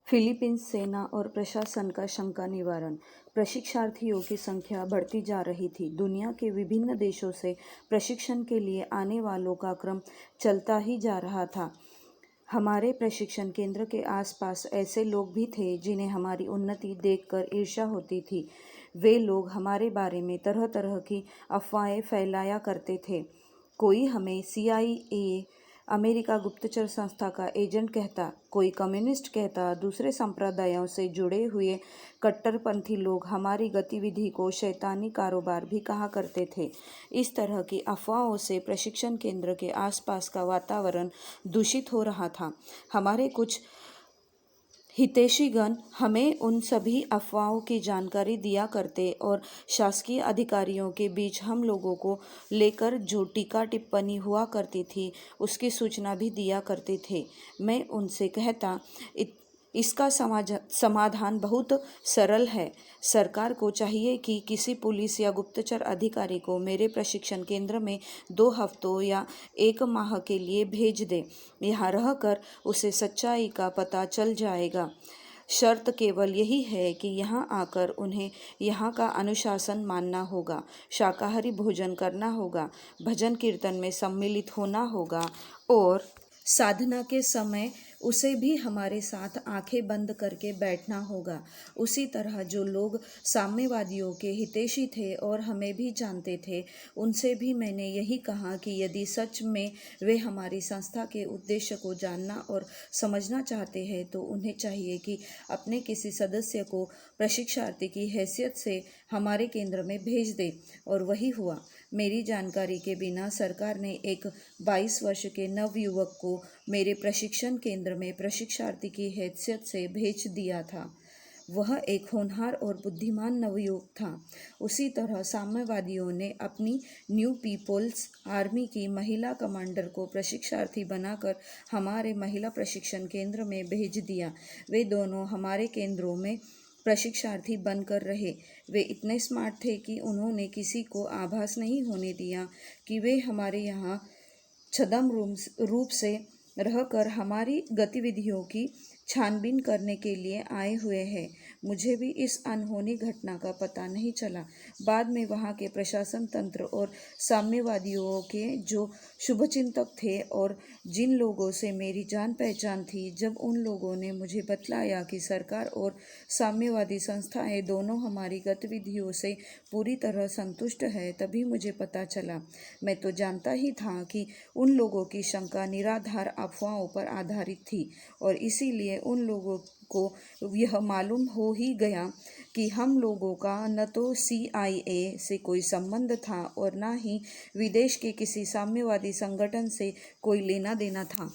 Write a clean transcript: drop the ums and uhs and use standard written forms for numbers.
Philippines सेना और प्रशासन का शंका निवारण। प्रशिक्षार्थियों की संख्या बढ़ती जा रही थी। दुनिया के विभिन्न देशों से प्रशिक्षण के लिए आने वालों का क्रम चलता ही जा रहा था। हमारे प्रशिक्षण केंद्र के आसपास ऐसे लोग भी थे जिन्हें हमारी उन्नति देखकर ईर्ष्या होती थी। वे लोग हमारे बारे में तरह तरह की अफवाहें फैलाया करते थे। कोई हमें CIA अमेरिका गुप्तचर संस्था का एजेंट कहता, कोई कम्युनिस्ट कहता, दूसरे संप्रदायों से जुड़े हुए कट्टरपंथी लोग हमारी गतिविधि को शैतानी कारोबार भी कहा करते थे। इस तरह की अफवाहों से प्रशिक्षण केंद्र के आसपास का वातावरण दूषित हो रहा था। हमारे कुछ हितैषीगण हमें उन सभी अफवाहों की जानकारी दिया करते और शासकीय अधिकारियों के बीच हम लोगों को लेकर जो टीका टिप्पणी हुआ करती थी उसकी सूचना भी दिया करते थे। मैं उनसे कहता, इसका समाधान बहुत सरल है। सरकार को चाहिए कि किसी पुलिस या गुप्तचर अधिकारी को मेरे प्रशिक्षण केंद्र में 2 हफ्तों या 1 माह के लिए भेज दे। यहाँ रहकर उसे सच्चाई का पता चल जाएगा। शर्त केवल यही है कि यहाँ आकर उन्हें यहाँ का अनुशासन मानना होगा, शाकाहारी भोजन करना होगा, भजन कीर्तन में सम्मिलित होना होगा और साधना के समय उसे भी हमारे साथ आंखें बंद करके बैठना होगा। उसी तरह जो लोग साम्यवादियों के हितैषी थे और हमें भी जानते थे, उनसे भी मैंने यही कहा कि यदि सच में वे हमारी संस्था के उद्देश्य को जानना और समझना चाहते हैं तो उन्हें चाहिए कि अपने किसी सदस्य को प्रशिक्षार्थी की हैसियत से हमारे केंद्र में भेज दे। और वही हुआ। मेरी जानकारी के बिना सरकार ने एक 22 वर्ष के नवयुवक को मेरे प्रशिक्षण केंद्र में प्रशिक्षार्थी की हैसियत से भेज दिया था। वह एक होनहार और बुद्धिमान नवयुवक था। उसी तरह साम्यवादियों ने अपनी न्यू पीपल्स आर्मी की महिला कमांडर को प्रशिक्षार्थी बनाकर हमारे महिला प्रशिक्षण केंद्र में भेज दिया। वे दोनों हमारे केंद्रों में प्रशिक्षार्थी बनकर रहे। वे इतने स्मार्ट थे कि उन्होंने किसी को आभास नहीं होने दिया कि वे हमारे यहाँ छद्म रूप से रहकर हमारी गतिविधियों की छानबीन करने के लिए आए हुए हैं। मुझे भी इस अनहोनी घटना का पता नहीं चला। बाद में वहाँ के प्रशासन तंत्र और साम्यवादियों के जो शुभचिंतक थे और जिन लोगों से मेरी जान पहचान थी, जब उन लोगों ने मुझे बतलाया कि सरकार और साम्यवादी संस्थाएं दोनों हमारी गतिविधियों से पूरी तरह संतुष्ट है, तभी मुझे पता चला। मैं तो जानता ही था कि उन लोगों की शंका निराधार अफवाहों पर आधारित थी और इसीलिए उन लोगों को यह मालूम हो ही गया कि हम लोगों का न तो CIA से कोई संबंध था और न ही विदेश के किसी साम्यवादी संगठन से कोई लेना देना था।